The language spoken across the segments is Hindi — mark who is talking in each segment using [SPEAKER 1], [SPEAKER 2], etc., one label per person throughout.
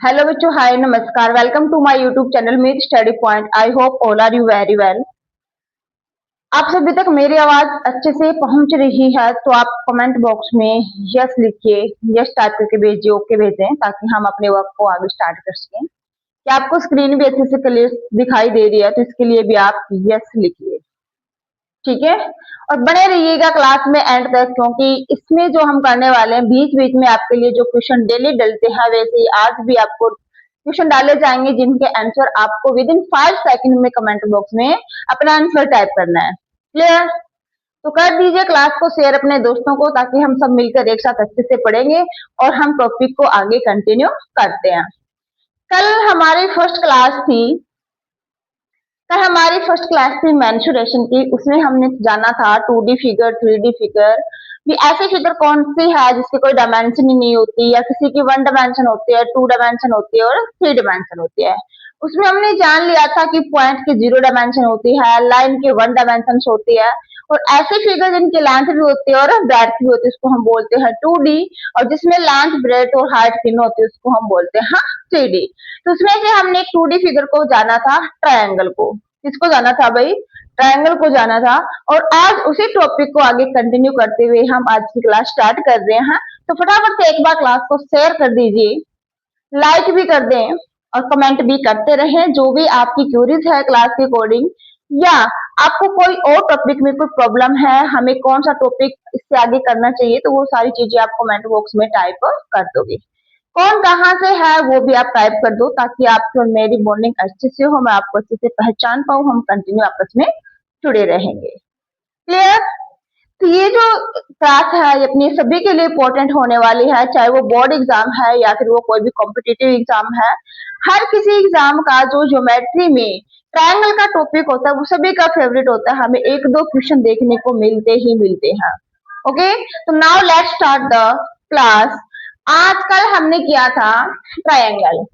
[SPEAKER 1] हेलो बच्चों, हाय नमस्कार। Welcome to my YouTube channel Meet study point. I hope all are you very well. आप सभी तक मेरी आवाज अच्छे से पहुंच रही है तो आप कमेंट बॉक्स में यस लिखिए। यस टाइप करके भेजिए, ओके भेजें, ताकि हम अपने वर्क को आगे स्टार्ट कर सकें। क्या आपको स्क्रीन भी अच्छे से क्लियर दिखाई दे रही है? तो इसके लिए भी आप यस लिखिए, ठीक है। और बने रहिएगा क्लास में एंड तक, क्योंकि इसमें जो हम करने वाले हैं बीच बीच में आपके लिए जो क्वेश्चन डेली डलते हैं, वैसे ही आज भी आपको क्वेश्चन डाले जाएंगे जिनके आंसर आपको विद इन 5 सेकंड में कमेंट बॉक्स में अपना आंसर टाइप करना है। क्लियर? तो कर दीजिए क्लास को शेयर अपने दोस्तों को, ताकि हम सब मिलकर एक साथ अच्छे से पढ़ेंगे और हम टॉपिक को आगे कंटिन्यू करते हैं। कल हमारी फर्स्ट क्लास थी कल हमारी फर्स्ट क्लास थी मेंसुरेशन की। उसमें हमने जाना था 2D फिगर, 3D फिगर। भी ऐसी फिगर कौन सी है जिसकी कोई डायमेंशन ही नहीं होती, या किसी की 1 डायमेंशन होती है, 2 डायमेंशन होती है और 3 डायमेंशन होती है। उसमें हमने जान लिया था कि पॉइंट की 0 डायमेंशन होती है, लाइन की 1 डायमेंशन होती है, और ऐसी फिगर जिनकी लेंथ भी होती है और ब्रेड्थ भी होती है उसको हम बोलते हैं 2D, और जिसमें लेंथ, ब्रेड्थ और हाइट तीनों होती है उसको हम बोलते हैं 3D। तो उसमें से हमने एक 2D फिगर को जाना था, ट्रायंगल को। किसको जाना था भाई? ट्रायंगल को जाना था। और आज उसी टॉपिक को आगे कंटिन्यू करते हुए हम आज की क्लास स्टार्ट कर रहे हैं। तो फटाफट से एक बार क्लास को शेयर कर दीजिए, लाइक भी कर दें और कमेंट भी करते रहें। जो भी आपकी क्यूरीज है क्लास के अकॉर्डिंग, या आपको कोई और टॉपिक में कोई प्रॉब्लम है, हमें कौन सा टॉपिक इससे आगे करना चाहिए, तो वो सारी चीजें आप कमेंट बॉक्स में टाइप कर दोगे। कौन कहाँ से है वो भी आप टाइप कर दो, ताकि आपकी और मेरी बॉन्डिंग अच्छे से हो, मैं आपको अच्छे से पहचान पाऊँ, हम कंटिन्यू आपस में जुड़े रहेंगे। क्लियर? तो ये जो क्लास है ये अपनी सभी के लिए इम्पोर्टेंट होने वाली है, चाहे वो बोर्ड एग्जाम है या फिर वो कोई भी कॉम्पिटिटिव एग्जाम है। हर किसी एग्जाम का जो ज्योमेट्री में ट्रायंगल का टॉपिक होता है वो सभी का फेवरेट होता है। हमें एक दो क्वेश्चन देखने को मिलते ही मिलते हैं। ओके, तो now let's start the class. आज कल हमने किया था ट्रायंगल।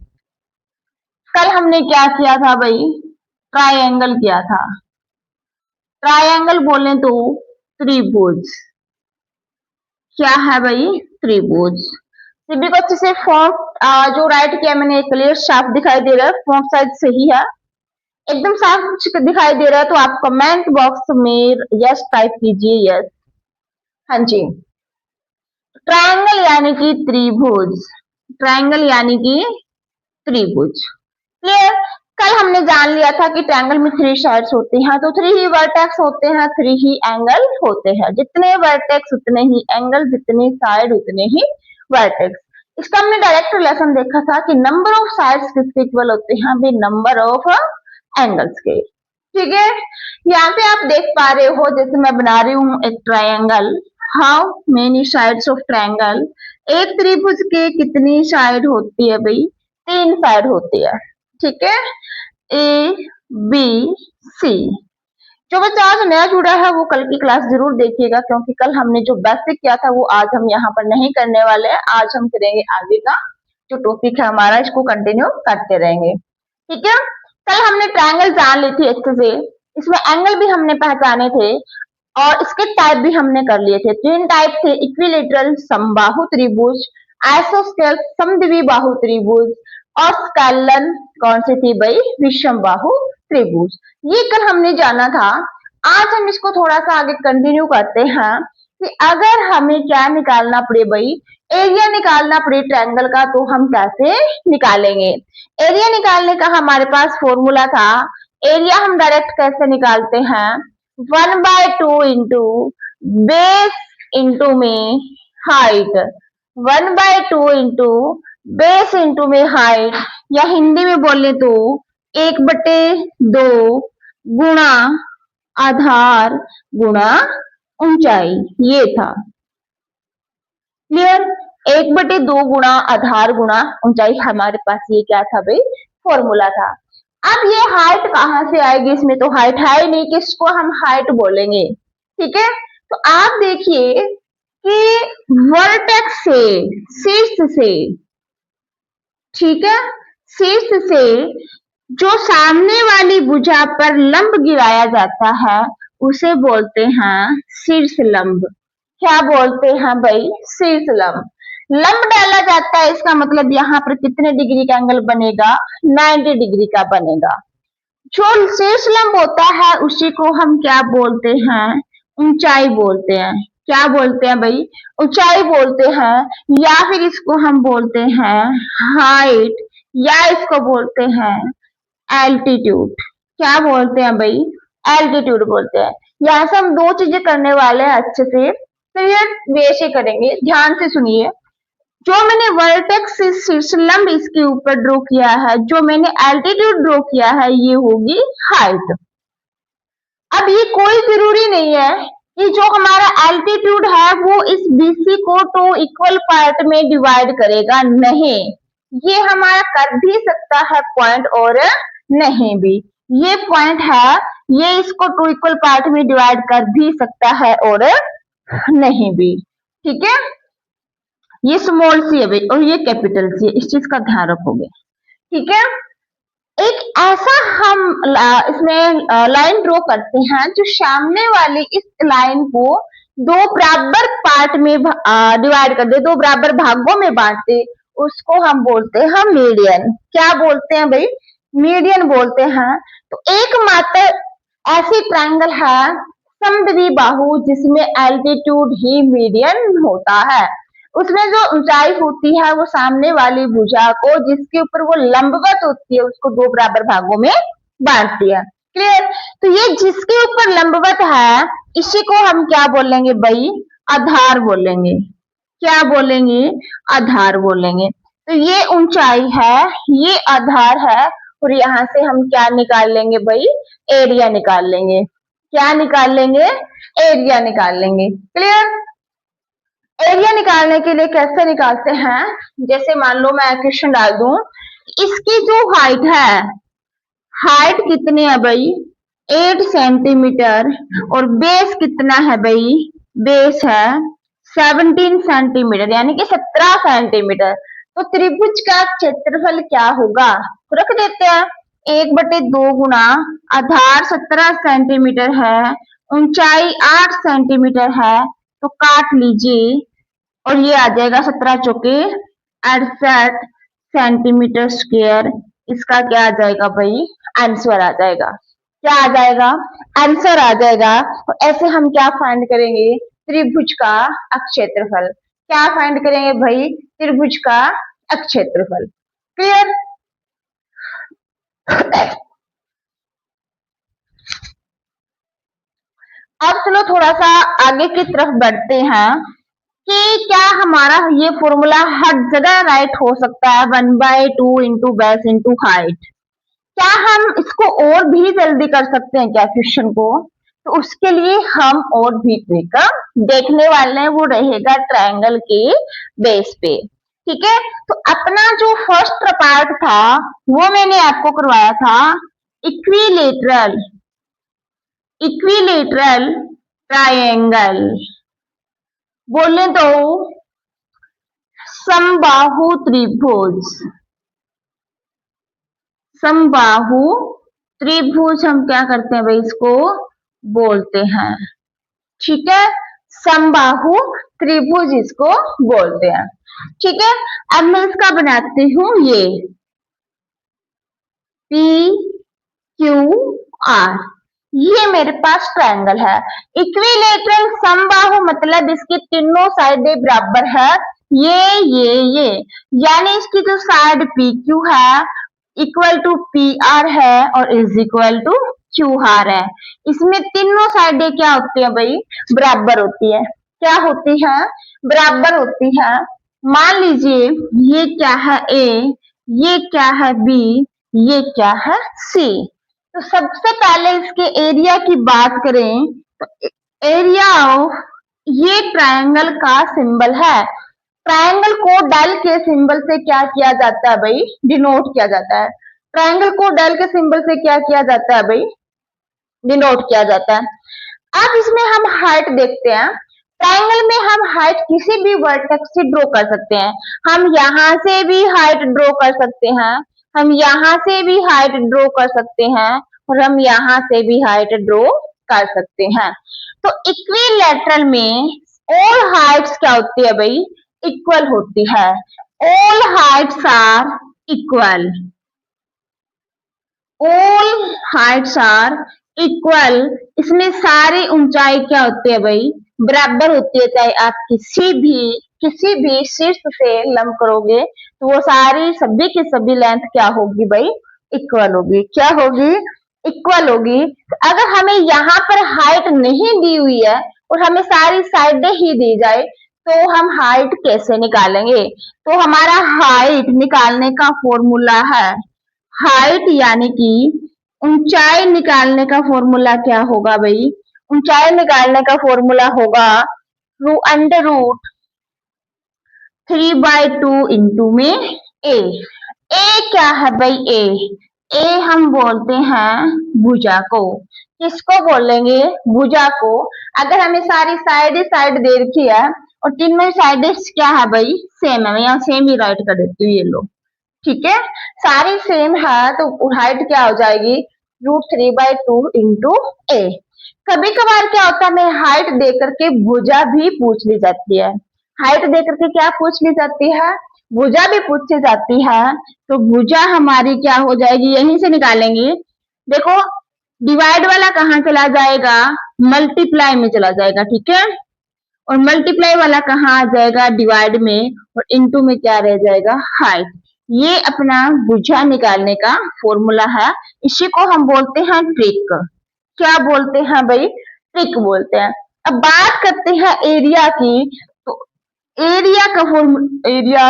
[SPEAKER 1] कल हमने क्या किया था भाई? ट्रायंगल किया था। ट्रायंगल बोले तो त्रिभुज। क्या है भाई? त्रिभुज। सभी को अच्छे से फॉन्ट जो राइट किया मैंने क्लियर साफ दिखाई दे रहा है, फॉन्ट साइज सही है, एकदम साफ दिखाई दे रहा है। तो आप कमेंट बॉक्स में यस टाइप कीजिए, यस। हाँ जी। ट्रायंगल यानी कि त्रिभुज। ट्रायंगल यानी कि त्रिभुज। क्लियर? कल हमने जान लिया था कि ट्रायंगल में 3 साइड्स होती हैं, तो 3 ही वर्टेक्स होते हैं, 3 ही एंगल होते हैं। जितने वर्टेक्स उतने ही एंगल, जितनी साइड उतने ही वर्टेक्स। इसका हमने डायरेक्ट रिलेशन देखा था कि नंबर ऑफ साइड्स किसके इक्वल होते हैं? भी नंबर ऑफ एंगल्स के। ठीक है, यहाँ पे आप देख पा रहे हो, जैसे मैं बना रही हूँ एक triangle. How many sides of triangle? एक त्रिभुज के कितनी साइड होती है भाई? 3 साइड होती है। ठीक है, ए बी सी। जो बच्चा आज नया जुड़ा है वो कल की क्लास जरूर देखिएगा, क्योंकि कल हमने जो बेसिक किया था वो आज हम यहाँ पर नहीं करने वाले हैं। आज हम करेंगे आगे का जो टॉपिक है हमारा, इसको कंटिन्यू करते रहेंगे। ठीक है, कल हमने ट्रायंगल जान ली थी अच्छे से, इसमें एंगल भी हमने पहचाने थे और इसके टाइप भी हमने कर लिए थे। 3 टाइप थे, इक्विलेटरल समबाहु त्रिभुज, आइसोस्केल समद्विबाहु त्रिभुज, और स्केलन कौन सी थी भाई? विषम बाहु त्रिभुज। ये कल हमने जाना था। आज हम इसको थोड़ा सा आगे कंटिन्यू करते हैं कि अगर हमें क्या निकालना पड़े भाई? एरिया निकालना पड़े ट्रायंगल का, तो हम कैसे निकालेंगे? एरिया निकालने का हमारे पास फॉर्मूला था। एरिया हम डायरेक्ट कैसे निकालते हैं? 1/2 इंटू बेस इंटू में हाइट। 1/2 इंटू बेस इंटू में हाइट, या हिंदी में बोले तो 1/2 गुणा आधार गुणा ऊंचाई। ये था। क्लियर? 1/2 गुणा आधार गुणा ऊंचाई हमारे पास ये क्या था भाई? फॉर्मूला था। अब ये हाइट कहाँ से आएगी? इसमें तो हाइट है ही नहीं, किसको हम हाइट बोलेंगे? ठीक है, तो आप देखिए कि वर्टेक्स से, शीर्ष से, ठीक है, शीर्ष से जो सामने वाली भुजा पर लंब गिराया जाता है उसे बोलते हैं शीर्ष लंब। क्या बोलते हैं भाई? शीर्ष लंब। लंब डाला जाता है, इसका मतलब यहाँ पर कितने डिग्री का एंगल बनेगा, 90 डिग्री का बनेगा। जो शीर्ष लंब होता है उसी को हम क्या बोलते हैं, ऊंचाई बोलते हैं। क्या बोलते हैं भाई, ऊंचाई बोलते हैं, या फिर इसको हम बोलते हैं हाइट, या इसको बोलते हैं एल्टीट्यूड। क्या बोलते हैं भाई, एल्टीट्यूड बोलते हैं। यहाँ से हम दो चीजें करने वाले हैं अच्छे से, क्लियर वे से करेंगे, ध्यान से सुनिए। जो मैंने वर्टेक्स शीर्ष लंब इसके ऊपर ड्रॉ किया है, जो मैंने एल्टीट्यूड ड्रॉ किया है, ये होगी हाइट। अब ये कोई जरूरी नहीं है कि जो हमारा एल्टीट्यूड है वो इस बीसी को तो इक्वल पार्ट में डिवाइड करेगा, नहीं, ये हमारा कर भी सकता है पॉइंट और नहीं भी। ये पॉइंट है, ये इसको टू इक्वल पार्ट में डिवाइड कर भी सकता है और नहीं भी, ठीक है। ये स्मॉल सी है भाई और ये कैपिटल सी है, इस चीज का ध्यान रखोगे, ठीक है। एक ऐसा हम इसमें लाइन ड्रॉ करते हैं जो सामने वाली इस लाइन को दो बराबर पार्ट में डिवाइड कर दे, दो बराबर भागों में बांट दे, उसको हम बोलते हैं मीडियन। क्या बोलते हैं भाई, मीडियन बोलते हैं। तो एकमात्र ऐसी ट्रायंगल है समद्विबाहु जिसमें एल्टीट्यूड ही मीडियन होता है। उसमें जो ऊंचाई होती है वो सामने वाली भुजा को जिसके ऊपर वो लंबवत होती है उसको दो बराबर भागों में बांटती है, क्लियर। तो ये जिसके ऊपर लंबवत है इसी को हम क्या बोलेंगे भाई, आधार बोलेंगे। क्या बोलेंगे, आधार बोलेंगे। तो ये ऊंचाई है, ये आधार है, और यहाँ से हम क्या निकाल लेंगे भाई, एरिया निकाल लेंगे। क्या निकाल लेंगे, एरिया निकाल लेंगे, क्लियर। एरिया निकालने के लिए कैसे निकालते हैं, जैसे मान लो मैं क्वेश्चन डाल दूं, इसकी जो हाइट है, हाइट कितनी है भाई, 8 सेंटीमीटर, और बेस कितना है भाई, बेस है 17 सेंटीमीटर, यानी कि 17 सेंटीमीटर। तो त्रिभुज का क्षेत्रफल क्या होगा, रख देते हैं 1/2 गुना आधार 17 सेंटीमीटर है, ऊंचाई 8 सेंटीमीटर है, तो काट लीजिए और ये आ जाएगा 17 चौके 68 सेंटीमीटर स्क्वायर। इसका क्या आ जाएगा भाई, आंसर आ जाएगा। क्या आ जाएगा, आंसर आ जाएगा। और ऐसे हम क्या फाइंड करेंगे, त्रिभुज का क्षेत्रफल। क्या फाइंड करेंगे भाई, त्रिभुज का क्षेत्रफल, क्लियर। अब चलो थोड़ा सा आगे की तरफ बढ़ते हैं कि क्या हमारा ये फॉर्मूला हर जगह राइट हो सकता है, 1/2 इंटू बेस इंटू हाइट। क्या हम इसको और भी जल्दी कर सकते हैं क्या क्वेश्चन को, तो उसके लिए हम और भी तरीका देखने वाले हैं, वो रहेगा ट्रायंगल के बेस पे, ठीक है। तो अपना जो फर्स्ट पार्ट था वो मैंने आपको करवाया था इक्विलेटरल, इक्विलेटरल ट्रायंगल, बोले तो समबाहु त्रिभुज। समबाहु त्रिभुज हम क्या करते हैं भाई, इसको बोलते हैं, ठीक है। समबाहु त्रिभुज इसको बोलते हैं, ठीक है। अब मैं इसका बनाती हूं ये पी क्यू आर, ये मेरे पास ट्रायंगल है। इक्विलेटरल समबाहु मतलब इसकी तीनों साइडें बराबर है, ये यानी इसकी जो साइड पी क्यू है इक्वल टू पी आर है और is equal to Q R है। इसमें तीनों साइडें क्या होती है भाई, बराबर होती है। क्या होती है, बराबर होती है। मान लीजिए ये क्या है ए, ये क्या है बी, ये क्या है सी। तो सबसे पहले इसके एरिया की बात करें तो एरिया ऑफ ये ट्रायंगल का सिंबल है। ट्रायंगल को डेल के सिंबल से क्या किया जाता है भाई, डिनोट किया जाता है। ट्रायंगल को डेल के सिंबल से क्या किया जाता है भाई, डिनोट किया जाता है। अब इसमें हम हाइट देखते हैं। ट्रायंगल में हम हाइट किसी भी वर्टेक्स से ड्रॉ कर सकते हैं। हम यहाँ से भी हाइट ड्रॉ कर सकते हैं, हम यहाँ से भी हाइट ड्रॉ कर सकते हैं, और हम यहाँ से भी हाइट ड्रॉ कर सकते हैं। तो इक्विलैटरल में ऑल हाइट्स क्या होती है भाई, इक्वल होती है। All heights are equal, all heights are equal. इसमें सारी ऊंचाई क्या होती है भाई, बराबर होती है। चाहे आप किसी भी शीर्ष से लंब करोगे तो वो सारी सभी की सभी लेंथ क्या होगी भाई, इक्वल होगी। क्या होगी, इक्वल होगी। तो अगर हमें यहाँ पर हाइट नहीं दी हुई है और हमें सारी साइडें ही दी जाए तो हम हाइट कैसे निकालेंगे। तो हमारा हाइट निकालने का फॉर्मूला है, हाइट यानी कि ऊंचाई निकालने का फॉर्मूला क्या होगा भाई, ऊंचाई निकालने का फॉर्मूला होगा अंडर रूट 3/2 इंटू में ए क्या है भाई, ए हम बोलते हैं भुजा को। किसको बोलेंगे, भुजा को। अगर हमें सारी साइड दे रखी है और तीनों साइड क्या है भाई, सेम है। मैं यहाँ सेम ही राइट कर देती हूँ, ये लो, ठीक है। सारी सेम है तो हाइट क्या हो जाएगी, √3/2 इंटू ए। कभी कभार क्या होता है, हमें हाइट दे करके भुजा भी पूछ ली जाती है। हाइट दे करके क्या पूछ ली जाती है, भुजा भी पूछी जाती है। तो भुजा हमारी क्या हो जाएगी, यहीं से निकालेंगे। देखो डिवाइड वाला कहाँ चला जाएगा, मल्टीप्लाई में चला जाएगा, ठीक है। और मल्टीप्लाई वाला कहाँ आ जाएगा, डिवाइड में, और इनटू में क्या रह जाएगा, हाइट। ये अपना भुजा निकालने का फॉर्मूला है। इसी को हम बोलते हैं ट्रिक। क्या बोलते हैं भाई, ट्रिक बोलते हैं। अब बात करते हैं एरिया की। तो एरिया का एरिया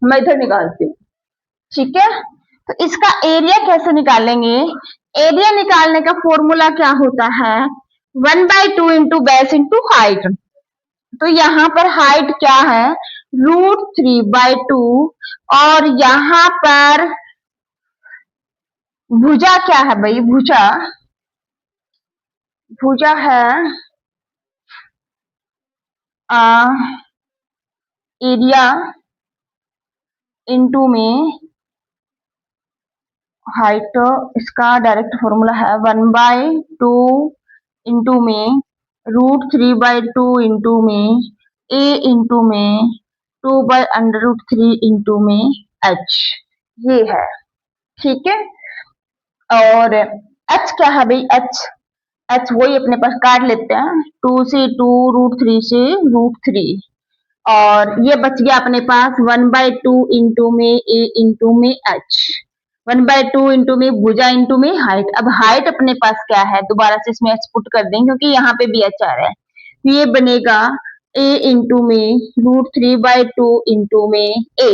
[SPEAKER 1] मैं इधर निकालती हूँ, ठीक है। तो इसका एरिया कैसे निकालेंगे, एरिया निकालने का फॉर्मूला क्या होता है, 1/2 इंटू बेस इंटू हाइट। तो यहाँ पर हाइट क्या है, √3/2, और यहाँ पर भुजा क्या है भाई, भुजा भुजा है एरिया इंटू में हाइट। इसका डायरेक्ट फॉर्मूला है 1/2 इंटू में √3/2 इंटू में ए इंटू में 2/√3 इंटू में एच, ये है, ठीक है। और एच क्या है भाई, एच वही अपने पास काट लेते हैं, 2 से 2, √3 से √3, और ये बच गया अपने पास 1/2 इंटू में ए इंटू में एच, 1/2 इंटू में भुजा इंटू में हाइट। अब हाइट अपने पास क्या है, दोबारा से इसमें एच पुट कर देंगे क्योंकि यहाँ पे भी एच आ रहा है। तो ये बनेगा ए इंटू में √3/2 इंटू में ए,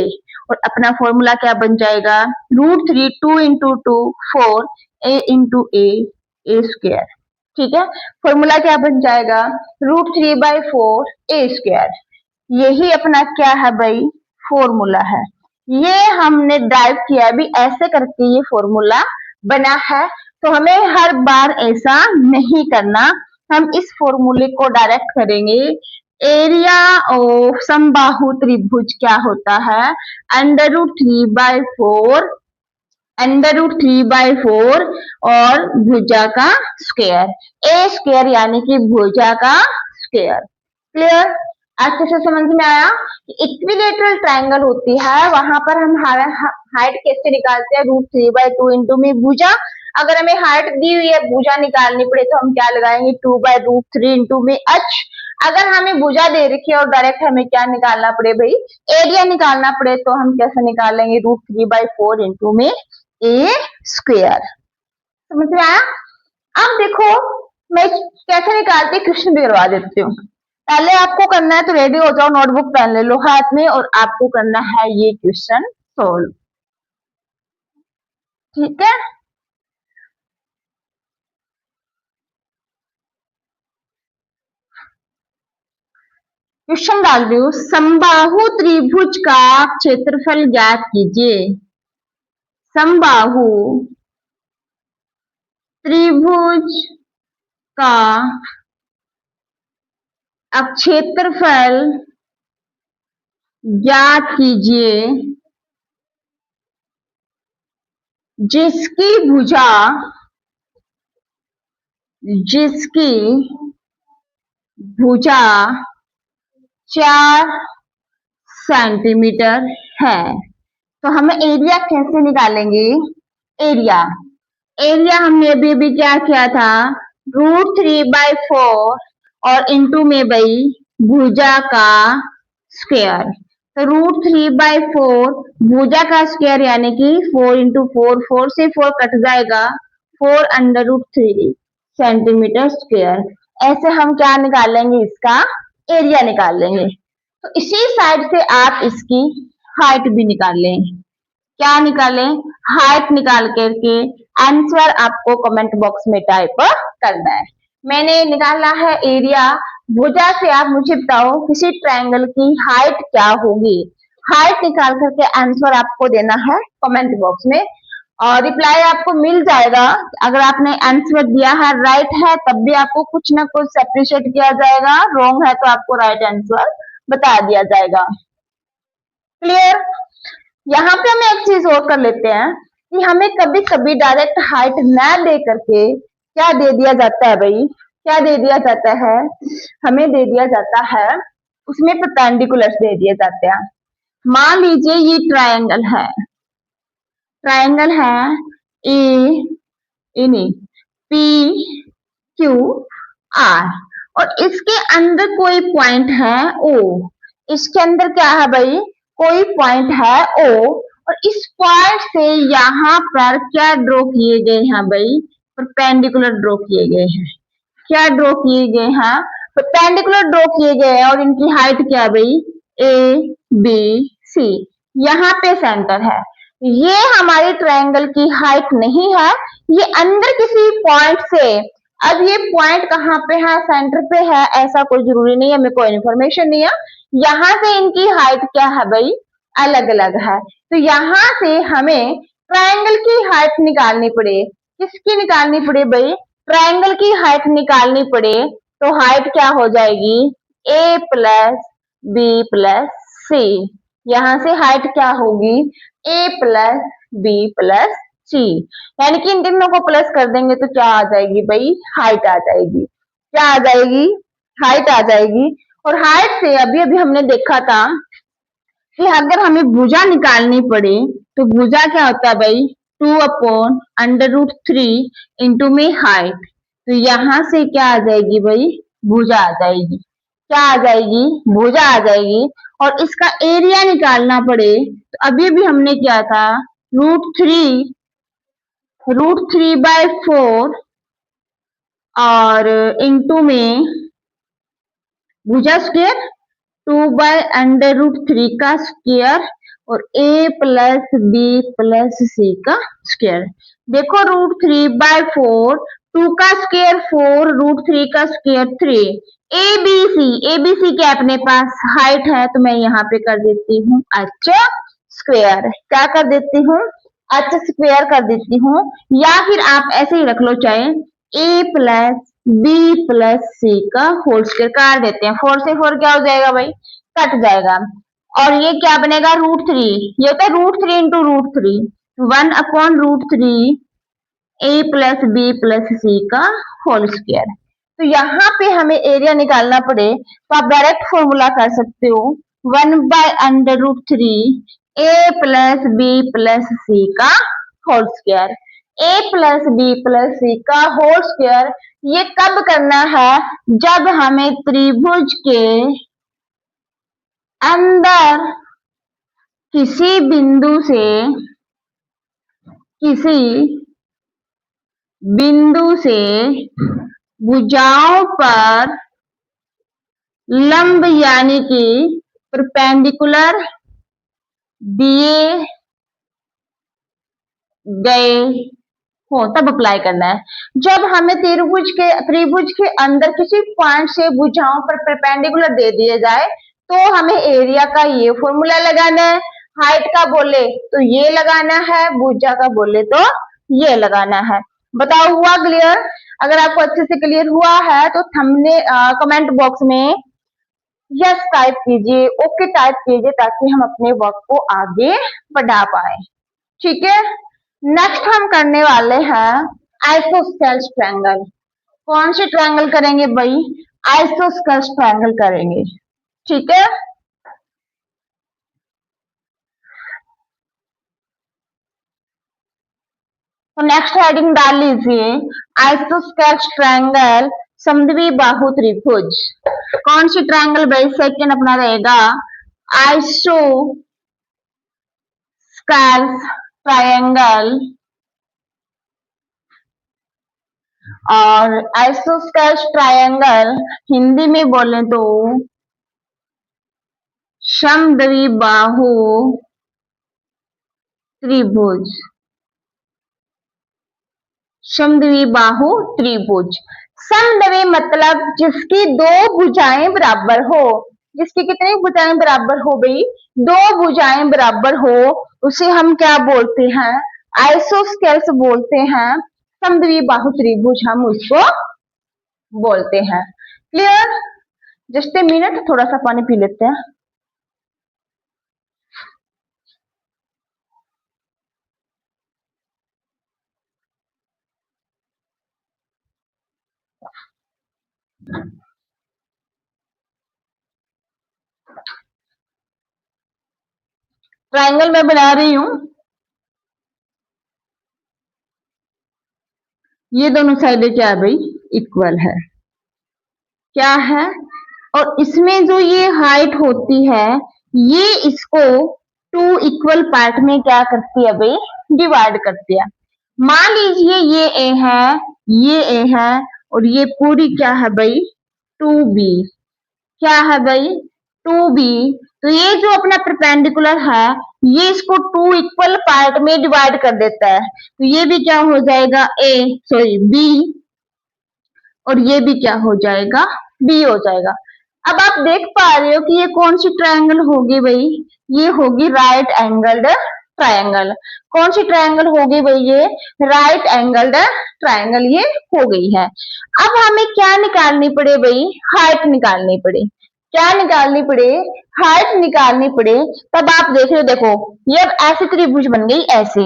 [SPEAKER 1] और अपना फॉर्मूला क्या बन जाएगा, √3 2 इंटू 2 4 ए इंटू ए स्क्वायर, ठीक है। फॉर्मूला क्या बन जाएगा, √3/4 ए स्क्वायर। यही अपना क्या है भाई, फॉर्मूला है। ये हमने ड्राइव किया भी ऐसे करके, ये फॉर्मूला बना है। तो हमें हर बार ऐसा नहीं करना, हम इस फॉर्मूले को डायरेक्ट करेंगे। एरिया ऑफ समबाहु त्रिभुज क्या होता है, √3/4, √3/4 और भुजा का स्क्वायर, ए स्क्वायर यानी कि भुजा का स्क्वायर। क्लियर, अच्छे से समझ में आया। इक्विलेटरल ट्रायंगल होती है, वहां पर हम हाइट कैसे निकालते हैं, √3/2 इंटू में भुजा। अगर हमें हाइट दी हुई है, भुजा निकालनी पड़े तो हम क्या लगाएंगे, 2/√3 इंटू में एच। अगर हमें भुजा दे रखी है और डायरेक्ट हमें क्या निकालना पड़े भाई, एरिया निकालना पड़े, तो हम कैसे निकालेंगे, √3/4 इंटू में ए स्क्वायर। समझ में आया। अब देखो मैं कैसे निकालती, क्वेश्चन भी करवा देती हूँ। पहले आपको करना है तो रेडी हो जाओ, नोटबुक पेन ले लो हाथ में, और आपको करना है ये क्वेश्चन सोल्व, ठीक है। क्वेश्चन डाल रही हूँ, समबाहु त्रिभुज का क्षेत्रफल ज्ञात कीजिए। समबाहु त्रिभुज का अब क्षेत्रफल ज्ञात कीजिए जिसकी भुजा जिसकी भुजा 4 सेंटीमीटर है। तो हमें एरिया कैसे निकालेंगे? एरिया एरिया हमने अभी क्या किया था, √3/4 और इंटू में भाई भुजा का स्क्वायर। तो √3/4 भुजा का स्क्वायर यानी कि 4 इंटू 4, 4 से 4 कट जाएगा, 4√3 सेंटीमीटर स्क्वायर। ऐसे हम क्या निकालेंगे, इसका एरिया निकाल लेंगे। तो इसी साइड से आप इसकी हाइट भी निकाल लें। क्या निकालें? हाइट निकाल करके आंसर आपको कमेंट बॉक्स में टाइप करना है। मैंने निकाला है एरिया। भुजा से आप मुझे बताओ किसी ट्रायंगल की हाइट क्या होगी। हाइट निकाल करके आंसर आपको देना है कमेंट बॉक्स में, और रिप्लाई आपको मिल जाएगा। अगर आपने आंसर दिया है राइट है तब भी आपको कुछ ना कुछ अप्रिशिएट किया जाएगा, रॉन्ग है तो आपको राइट आंसर बता दिया जाएगा। क्लियर? यहाँ पे हम एक चीज और कर लेते हैं कि हमें कभी कभी डायरेक्ट हाइट ना दे करके क्या दे दिया जाता है भाई, क्या दे दिया जाता है, हमें दे दिया जाता है उसमें परपेंडिकुलर्स दे दिए जाते हैं। मान लीजिए ये ट्रायंगल है, ट्रायंगल है ए पी क्यू आर, और इसके अंदर कोई पॉइंट है ओ। इसके अंदर क्या है भाई, कोई पॉइंट है ओ, और इस पॉइंट से यहाँ पर क्या ड्रॉ किए गए हैं भाई, परपेंडिकुलर ड्रॉ किए गए हैं। क्या ड्रॉ किए गए हैं? परपेंडिकुलर ड्रॉ किए गए हैं, और इनकी हाइट क्या है भाई, ए बी सी। यहाँ पे सेंटर है। ये हमारे ट्रायंगल की हाइट नहीं है, ये अंदर किसी पॉइंट से। अब ये पॉइंट कहाँ पे है, सेंटर पे है ऐसा कोई जरूरी नहीं है, हमें कोई इन्फॉर्मेशन नहीं है। यहाँ से इनकी हाइट क्या है भाई, अलग अलग है। तो यहाँ से हमें ट्रायंगल की हाइट निकालनी पड़े। किसकी निकालनी पड़े भाई, ट्रायंगल की हाइट निकालनी पड़े। तो हाइट क्या हो जाएगी, a प्लस बी प्लस सी। यहाँ से हाइट क्या होगी, a प्लस बी प्लस सी, यानी कि इन तीनों को प्लस कर देंगे तो क्या आ जाएगी भाई, हाइट आ जाएगी। क्या आ जाएगी, हाइट आ जाएगी। और हाइट से अभी अभी हमने देखा था कि अगर हमें भुजा निकालनी पड़े तो भुजा क्या होता है भाई, 2/√3 इंटू में हाइट। तो यहाँ से क्या आ जाएगी भाई, भुजा आ जाएगी। क्या आ जाएगी, भुजा आ जाएगी। और इसका एरिया निकालना पड़े तो अभी भी हमने क्या था, √3/4 और इंटू में भुजा स्क्वायर 2/√3 का स्क्वायर और a plus B plus C का स्क्वायर। देखो √3/4, 2 का स्क्वायर 4, √3 का स्क्वायर 3, एबीसी क्या अपने पास हाइट है, तो मैं यहाँ पे कर देती हूँ h स्क्वायर। क्या कर देती हूँ, h स्क्वायर कर देती हूँ, या फिर आप ऐसे ही रख लो, चाहे a plus B plus C का होल स्क्वायर कर देते हैं। 4 से 4 क्या हो जाएगा भाई, कट जाएगा। और ये क्या बनेगा, √3, ये होता है √3 into √3, 1/√3 a plus B plus C का होल स्क्वायर। तो यहाँ पे हमें एरिया निकालना पड़े तो आप डायरेक्ट फॉर्मूला कर सकते हो, 1/√3 a plus B plus C का whole square. a plus B plus C का होल स्क्वायर ये कब करना है, जब हमें त्रिभुज के अंदर किसी बिंदु से भुजाओं पर लंब यानी कि परपेंडिकुलर दिए गए हो तब अप्लाई करना है। जब हमें त्रिभुज के अंदर किसी पॉइंट से भुजाओं पर परपेंडिकुलर दे दिए जाए तो हमें एरिया का ये फॉर्मूला लगाना है। हाइट का बोले तो ये लगाना है, भुजा का बोले तो ये लगाना है। बताओ हुआ क्लियर? अगर आपको अच्छे से क्लियर हुआ है तो हमने कमेंट बॉक्स में यस टाइप कीजिए, ओके टाइप कीजिए, ताकि हम अपने वर्क को आगे बढ़ा पाए। ठीक है, नेक्स्ट हम करने वाले हैं आइसोस्केल्स ट्रायंगल। कौन से ट्रायंगल करेंगे भाई, आइसोस्केल्स ट्रायंगल करेंगे। ठीक है, तो नेक्स्ट हेडिंग डाल लीजिए, आइसोस्केलेटल ट्रायंगल समद्विबाहु त्रिभुज। कौन सी ट्रायंगल भाई? सेकंड अपना रहेगा आइसोस्केलेटल ट्रायंगल, और आइसोस्केलेटल ट्रायंगल हिंदी में बोले तो समद्विबाहु त्रिभुज। समद्विबाहु त्रिभुज, समद्वि मतलब जिसकी दो भुजाएं बराबर हो। जिसकी कितनी भुजाएं बराबर हो भाई? दो भुजाएं बराबर हो, उसे हम क्या बोलते हैं? आइसोस्केलेटल बोलते हैं। समद्विबाहु त्रिभुज हम उसको बोलते हैं। क्लियर? जस्ट ए मिनट, थोड़ा सा पानी पी लेते हैं। ट्रायंगल मैं बना रही हूं, ये दोनों साइडें क्या है भाई? इक्वल है। क्या है? और इसमें जो ये हाइट होती है, ये इसको टू इक्वल पार्ट में क्या करती है भाई? डिवाइड करती है। मान लीजिए ये ए है, ये ए है, और ये पूरी क्या है भाई? Two B. क्या है भाई? Two B. तो ये जो अपना परपेंडिकुलर है, ये इसको टू इक्वल पार्ट में डिवाइड कर देता है। तो ये भी क्या हो जाएगा? बी, और ये भी क्या हो जाएगा? बी हो जाएगा। अब आप देख पा रहे हो कि ये कौन सी ट्रायंगल होगी भाई? ये होगी राइट एंगल्ड ट्रायंगल। कौन सी ट्रायंगल होगी भाई? ये राइट एंगल्ड ट्रायंगल ये हो गई है। अब हमें क्या निकालनी पड़े भाई? हाइट निकालनी पड़े। क्या निकालनी पड़े? हाइट निकालनी पड़े। तब आप देख रहे हो, देखो ये अब ऐसे त्रिभुज बन गई, ऐसे।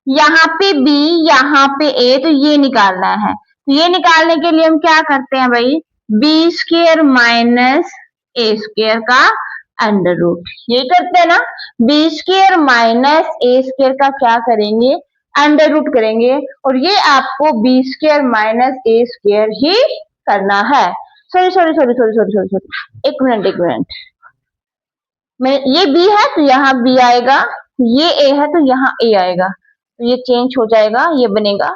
[SPEAKER 1] यहाँ पे बी, यहाँ पे ए, तो ये निकालना है। तो ये निकालने के लिए हम क्या करते हैं भाई? बी स्क्वायर माइनस ए स्क्वायर का अंडर रूट, ये करते हैं ना। बी स्क्वायर माइनस ए स्क्वायर का क्या करेंगे? अंडर रूट करेंगे। और ये आपको बी स्क्वायर माइनस ए स्क्वायर ही करना है। Sorry sorry sorry sorry sorry sorry sorry, एक मिनट एक मिनट। मैं, ये बी है तो यहाँ बी आएगा, ये ए है तो यहाँ ए आएगा, तो ये चेंज हो जाएगा, ये बनेगा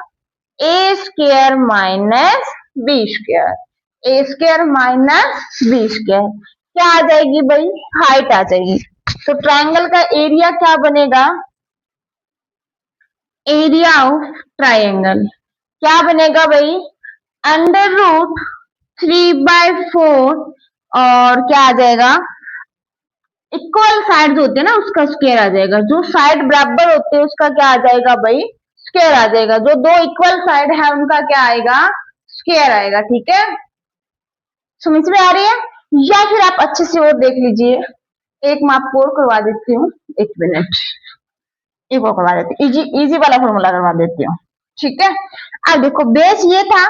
[SPEAKER 1] ए स्क्वायर माइनस बी स्क्वायर। ए स्क्वायर माइनस बी स्क्वायर क्या आ जाएगी भाई? हाइट आ जाएगी। तो ट्रायंगल का एरिया क्या बनेगा? एरिया ऑफ ट्रायंगल क्या बनेगा भाई? अंडर रूट 3/4, और क्या आ जाएगा? इक्वल साइड जो होते हैं ना, उसका स्क्वायर आ जाएगा। जो साइड बराबर होते हैं उसका क्या आ जाएगा भाई? स्क्वायर आ जाएगा। जो दो इक्वल साइड है उनका क्या आएगा? स्क्वायर आएगा। ठीक है, समझ में आ रही है? या फिर आप अच्छे से और देख लीजिए, एक मैं आपको और करवा देती हूँ, एक मिनट, एक और करवा देती हूँ, इजी इजी वाला फॉर्मूला करवा देती हूँ। ठीक है, अब देखो बेस ये था,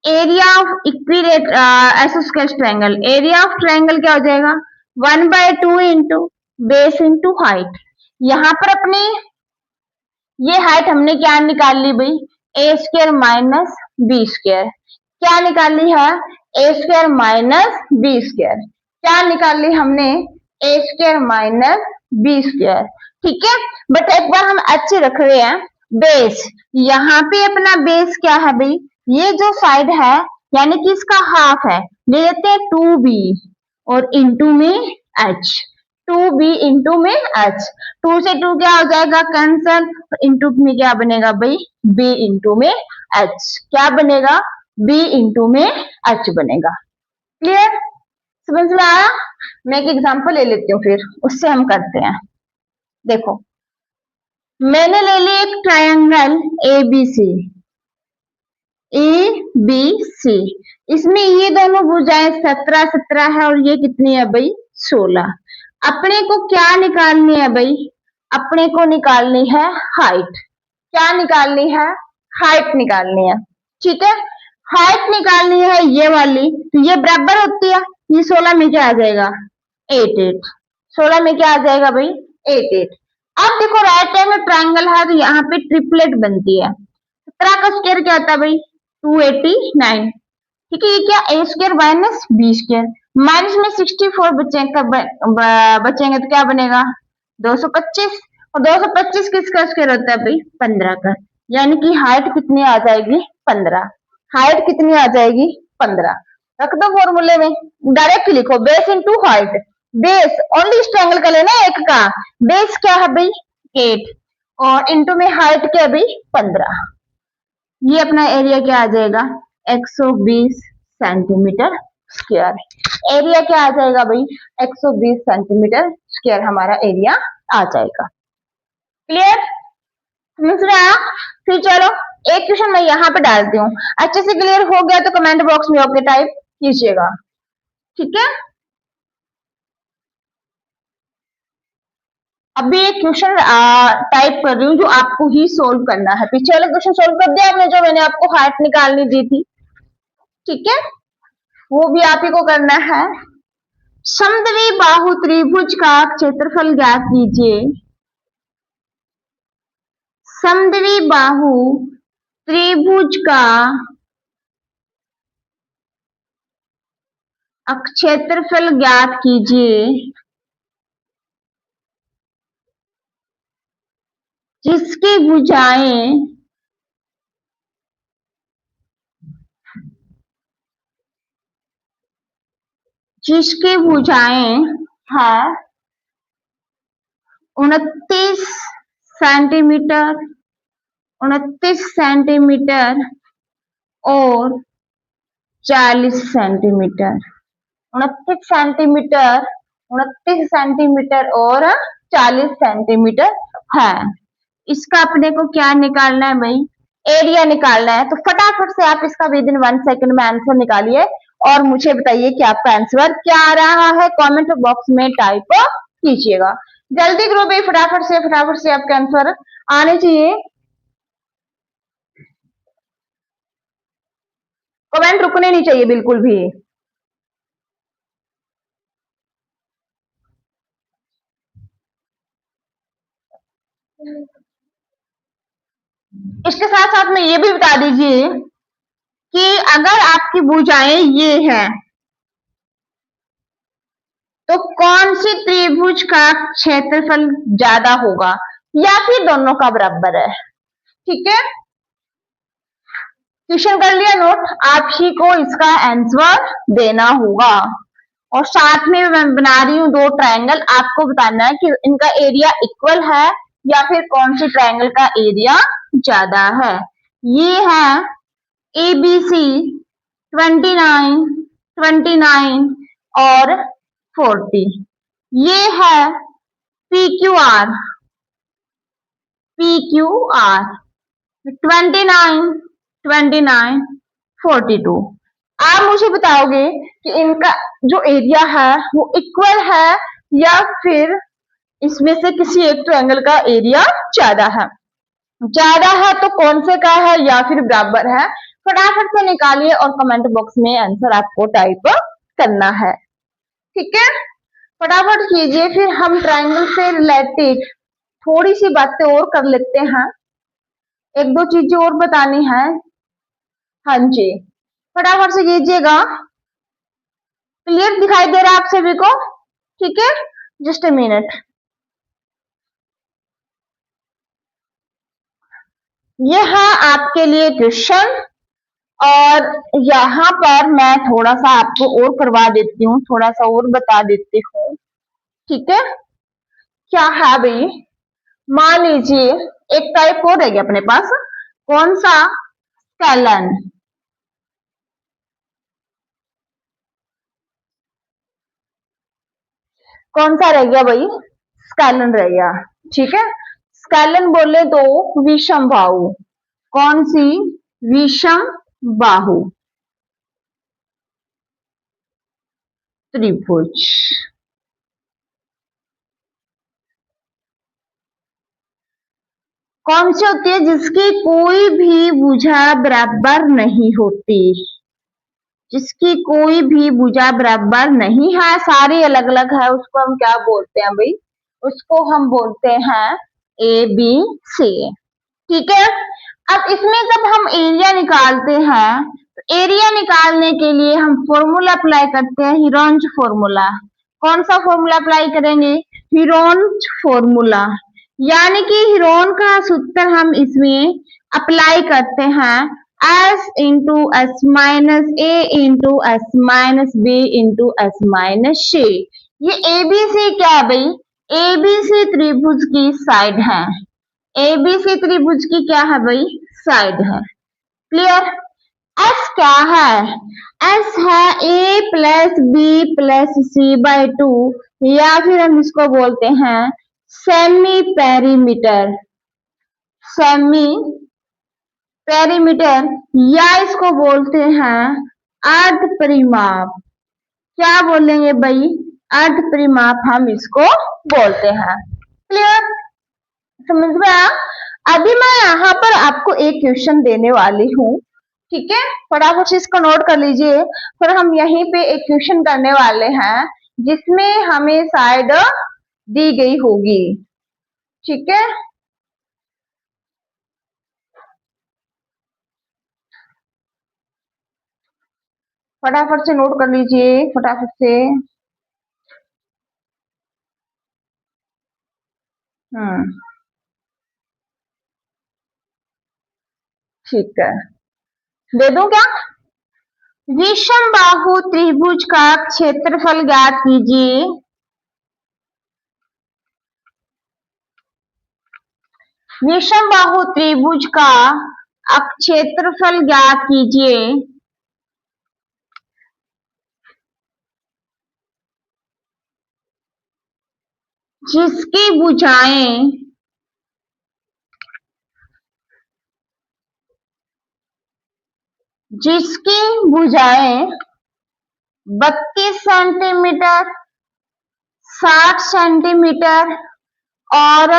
[SPEAKER 1] एरिया ऑफ इक्विलेट आइसोस्केलेटल ट्रायंगल। एरिया ऑफ ट्रायंगल क्या हो जाएगा? 1/2 इंटू बेस इंटू हाइट। यहाँ पर अपनी ये हाइट हमने क्या निकाल ली भाई? ए स्क्वायर माइनस बी स्क्वायर। क्या निकाल ली है? ए स्क्वायर माइनस बी स्क्वायर। क्या निकाल ली हमने? ए स्क्वायर माइनस बी स्क्वायर। ठीक है, बट एक बार हम अच्छे रख रहे हैं, बेस यहाँ पे अपना बेस क्या है भाई? ये जो साइड है, यानी कि इसका हाफ है, ले लेते हैं 2b और इंटू में h। 2b इंटू में h, 2 से 2 क्या हो जाएगा? कैंसल। इंटू में क्या बनेगा भाई? b इंटू में h। क्या बनेगा? b इंटू में h बनेगा। क्लियर? समझ में आया? मैं एक एग्जांपल ले लेती हूँ, फिर उससे हम करते हैं। देखो, मैंने ले ली एक ट्रायंगल ABC, ABC, इसमें ये दोनों भुजाएं 17 है, और ये कितनी है भाई? 16। अपने को क्या निकालनी है भाई? अपने को निकालनी है हाइट। क्या निकालनी है? हाइट निकालनी है। ठीक है, हाइट निकालनी है ये वाली, तो ये बराबर होती है, ये 16 में क्या आ जाएगा? 8 8। 16 में क्या आ जाएगा भाई? 8 8। अब देखो राइट एंगल ट्राइंगल है तो यहाँ पे ट्रिपलेट बनती है। 17 का स्क्वायर क्या आता है भाई 289। ठीक है, ये क्या A square minus B square, minus में 64 बचेंगे तो क्या बनेगा 225, और 225 किसका स्क्वायर होता है भाई 15 का, यानी कि हाइट कितनी आ जाएगी 15। हाइट कितनी आ जाएगी 15। रख दो फॉर्मूले में, डायरेक्ट लिखो base into height. Base only इस ट्रायंगल का लेना है एक का, बेस क्या है भाई 8 और इंटू में हाइट क्या है भाई 15। ये अपना एरिया क्या आ जाएगा 120 सेंटीमीटर स्क्वायर। एरिया क्या आ जाएगा भाई 120 सेंटीमीटर स्क्वायर हमारा एरिया आ जाएगा। क्लियर, समझ में आया। फिर चलो एक क्वेश्चन मैं यहाँ पे डालती हूँ, अच्छे से क्लियर हो गया तो कमेंट बॉक्स में ओके टाइप कीजिएगा। ठीक है, अभी एक क्वेश्चन टाइप कर रही हूँ जो आपको ही सोल्व करना है। पीछे वाला क्वेश्चन सोल्व कर दिया आपने जो मैंने आपको हाइट निकालनी दी थी। ठीक है, वो भी आप ही को करना है। समद्वि बाहु त्रिभुज का क्षेत्रफल ज्ञात कीजिए। समद्वि बाहु त्रिभुज का क्षेत्रफल ज्ञात कीजिए जिसकी भुजाएं है 29 सेंटीमीटर 29 सेंटीमीटर और 40 सेंटीमीटर। 29 सेंटीमीटर 29 सेंटीमीटर और 40 सेंटीमीटर है। इसका अपने को क्या निकालना है भाई एरिया निकालना है। तो फटाफट से आप इसका विद इन 1 सेकंड में आंसर निकालिए और मुझे बताइए कि आपका आंसर क्या आ रहा है, कमेंट बॉक्स में टाइप कीजिएगा। जल्दी करो भाई, फटाफट से आपके आंसर आने चाहिए। कमेंट रुकने नहीं चाहिए बिल्कुल भी। इसके साथ साथ में ये भी बता दीजिए कि अगर आपकी भुजाएं ये है तो कौन सी त्रिभुज का क्षेत्रफल ज्यादा होगा या फिर दोनों का बराबर है। ठीक है, क्वेश्चन कर लिया नोट, आप ही को इसका आंसर देना होगा। और साथ में मैं बना रही हूँ 2 ट्रायंगल, आपको बताना है कि इनका एरिया इक्वल है या फिर कौन सी ट्रायंगल का एरिया ज्यादा है। ये है ABC 29, 29 और 40। ये है PQR 29, 29, 42। आप मुझे बताओगे कि इनका जो एरिया है वो इक्वल है या फिर इसमें से किसी एक ट्रायंगल का एरिया ज्यादा है। ज्यादा है तो कौन से का है या फिर बराबर है, फटाफट से निकालिए और कमेंट बॉक्स में आंसर आपको टाइप करना है। ठीक है, फटाफट कीजिए। फिर हम ट्रायंगल से रिलेटेड थोड़ी सी बातें और कर लेते हैं, 1-2 चीजें और बतानी है। हाँ जी, फटाफट से कीजिएगा। क्लियर दिखाई दे रहा है आप सभी को? ठीक है, जस्ट अ मिनट। ये है आपके लिए क्वेश्चन और यहाँ पर मैं थोड़ा सा आपको और करवा देती हूँ, थोड़ा सा और बता देती हूँ। ठीक है, क्या है भाई, मान लीजिए एक टाइप और रह गया अपने पास, कौन सा स्केलन। कौन सा रह गया भाई स्केलन रह गया। ठीक है, स्केलन बोले तो विषम बाहु। कौन सी विषम बाहु त्रिभुज। कौन सी होती है जिसकी कोई भी भुजा बराबर नहीं होती, जिसकी कोई भी भुजा बराबर नहीं है, सारी अलग अलग है, उसको हम क्या बोलते हैं भाई, उसको हम बोलते हैं ए बी सी। ठीक है, अब इसमें जब हम एरिया निकालते हैं तो एरिया निकालने के लिए हम फॉर्मूला अप्लाई करते हैं, हीरोंज फॉर्मूला। कौन सा फॉर्मूला अप्लाई करेंगे? हीरोंज फॉर्मूला, यानी कि हीरोन का सूत्र हम इसमें अप्लाई करते हैं S into S minus A into S minus B into S minus C. ये एबीसी क्या है भाई? एबीसी त्रिभुज की साइड है। एबीसी त्रिभुज की क्या है भाई? साइड है। क्लियर? एस क्या है? एस है A plus B plus C by two, या फिर हम इसको बोलते हैं सेमी पेरीमीटर। सेमी पेरीमीटर, या इसको बोलते हैं अर्ध परिमाप। क्या बोलेंगे भाई? अर्ध परिमाप हम इसको बोलते हैं। क्लियर? समझ में आया? अभी मैं यहाँ पर आपको एक क्वेश्चन देने वाली हूँ, ठीक है, फटाफट से इसको नोट कर लीजिए। फिर हम यहीं पे एक क्वेश्चन करने वाले हैं जिसमें हमें साइड दी गई होगी। ठीक है, फटाफट से नोट कर लीजिए, फटाफट से। ठीक है, दे दूं क्या? विषमबाहु त्रिभुज का क्षेत्रफल ज्ञात कीजिए। विषमबाहु त्रिभुज का क्षेत्रफल ज्ञात कीजिए जिसकी भुजाएं जिसकी भुजाएं 32 सेंटीमीटर, 60 सेंटीमीटर और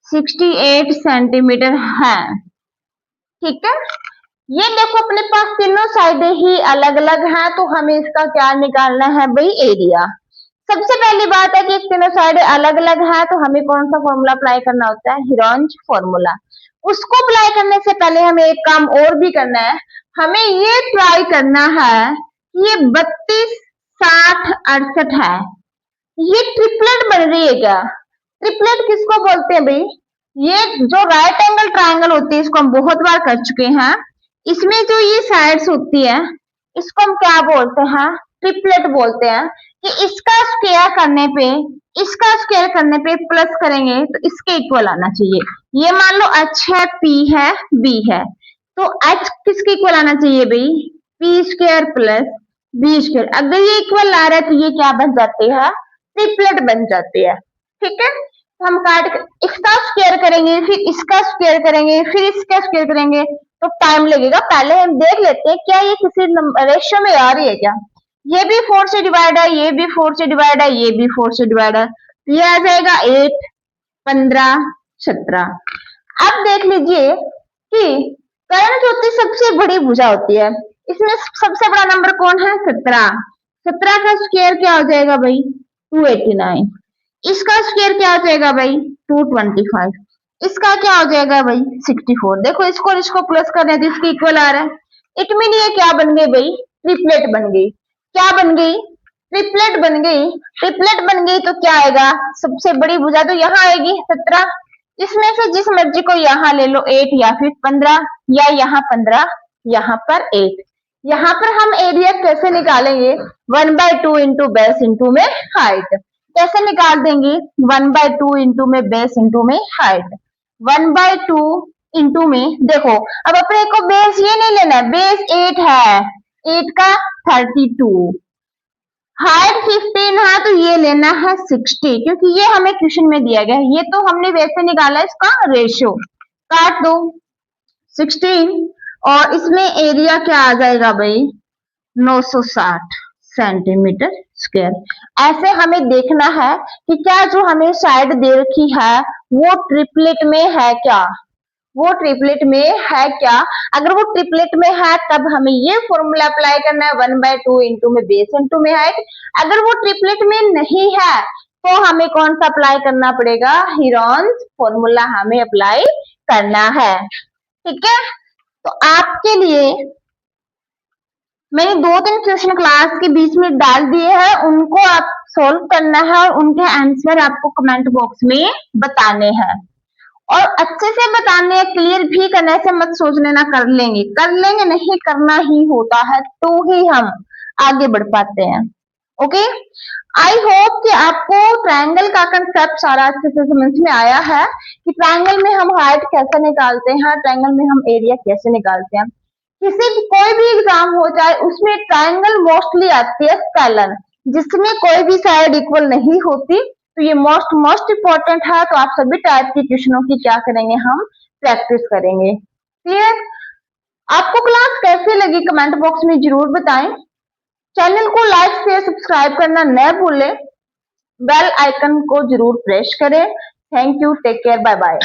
[SPEAKER 1] 68 सेंटीमीटर है। ठीक है, ये देखो अपने पास तीनों साइडें ही अलग अलग हैं, तो हमें इसका क्या निकालना है भाई? एरिया। सबसे पहली बात है कि तीनों साइडें अलग अलग है, तो हमें कौन सा फॉर्मूला अप्लाई करना होता है? हीरोंज फॉर्मूला। उसको अप्लाई करने से पहले हमें एक काम और भी करना है। हमें ये ट्राई करना है कि ये 32, 60, 68 है, ये ट्रिपलेट बन रही है क्या? ट्रिपलेट किसको बोलते हैं भाई? ये जो राइट एंगल ट्राइंगल होती है, इसको हम बहुत बार कर चुके हैं। इसमें जो ये साइड्स होती है, इसको हम क्या बोलते हैं? ट्रिपलेट बोलते हैं। कि इसका स्क्वायर करने पे, इसका स्क्वायर करने पे प्लस करेंगे तो इसके इक्वल आना चाहिए। ये मान लो h है, p है, b है, तो h किसके इक्वल आना चाहिए भाई? p square plus b square. अगर ये इक्वल आ रहा है तो ये क्या बन जाती है? ट्रिपलेट बन जाती है। ठीक है, तो हम काट इसका स्क्वायर करेंगे, फिर इसका स्क्वायर करेंगे, फिर इसका स्क्वायर करेंगे, तो टाइम लगेगा। पहले हम देख लेते हैं क्या ये किसी रेशियो में आ रही है क्या? ये भी 4 से डिवाइड है, ये भी 4 से डिवाइड है, ये भी 4 से डिवाइड है, तो ये आ जाएगा 8, 15, 17। अब देख लीजिए कि कर्ण ज्योति सबसे बड़ी भुजा होती है, इसमें सबसे बड़ा नंबर कौन है? 17। 17 का स्क्वायर क्या हो जाएगा भाई? 289। इसका स्क्वायर क्या हो जाएगा भाई? 225। इसका क्या हो जाएगा भाई? 64। देखो इसको इसको प्लस कर रहे हैं तो इसके इक्वल आ रहा है। इट मीन ये क्या बन गई भाई? ट्रिपलेट बन गई। क्या बन गई? ट्रिपलेट बन गई। ट्रिपलेट बन गई तो क्या आएगा? सबसे बड़ी भुजा तो यहाँ आएगी 17। इसमें से जिस मर्जी को यहाँ ले लो, 8 या फिर 15, या यहाँ 15, यहाँ पर 8। यहाँ पर हम एरिया कैसे निकालेंगे? 1/2 इंटू बेस इंटू में हाइट। कैसे निकाल देंगे? 1/2 इंटू में बेस इंटू में हाइट। 1/2 इंटू में, देखो अब अपने को बेस ये नहीं लेना है, बेस 8 है, 8 का 32, हाइट 15 है, तो ये लेना है 60, क्योंकि ये हमें क्वेश्चन में दिया गया है। ये तो हमने वैसे निकाला है इसका रेशियो। काट दो 16, और इसमें एरिया क्या आ जाएगा भाई? 960 सेंटीमीटर स्क्वायर। ऐसे हमें देखना है कि क्या जो हमें साइड दे रखी है वो ट्रिपलेट में है क्या? वो ट्रिपलेट में है क्या? अगर वो ट्रिपलेट में है तब हमें ये फॉर्मूला अप्लाई करना है 1/2 इंटू में बेस इंटू में हाइट। अगर वो ट्रिपलेट में नहीं है तो हमें कौन सा अप्लाई करना पड़ेगा, हीरोन्स फॉर्मूला हमें अप्लाई करना है। ठीक है, तो आपके लिए मैंने 2-3 क्वेश्चन क्लास के बीच में डाल दिए हैं, उनको आप सोल्व करना है और उनके आंसर आपको कमेंट बॉक्स में बताने हैं और अच्छे से बताने हैं, क्लियर भी करने से मत सोच लेना कर लेंगे नहीं, करना ही होता है तो ही हम आगे बढ़ पाते हैं। ओके, आई होप कि आपको ट्रायंगल का कंसेप्ट सारा अच्छे से समझ में आया है कि ट्रायंगल में हम हाइट कैसे निकालते हैं, ट्रायंगल में हम एरिया कैसे निकालते हैं। किसी भी कोई भी एग्जाम हो जाए उसमें ट्रायंगल मोस्टली आती है स्केलर, जिसमें कोई भी साइड इक्वल नहीं होती, तो ये मोस्ट इंपॉर्टेंट है। तो आप सभी टाइप के क्वेश्चनों की क्या करेंगे, हम प्रैक्टिस करेंगे। क्लियर? आपको क्लास कैसे लगी कमेंट बॉक्स में जरूर बताएं। चैनल को लाइक शेयर सब्सक्राइब करना न भूलें, बेल आइकन को जरूर प्रेस करें। Thank you, take care, bye bye.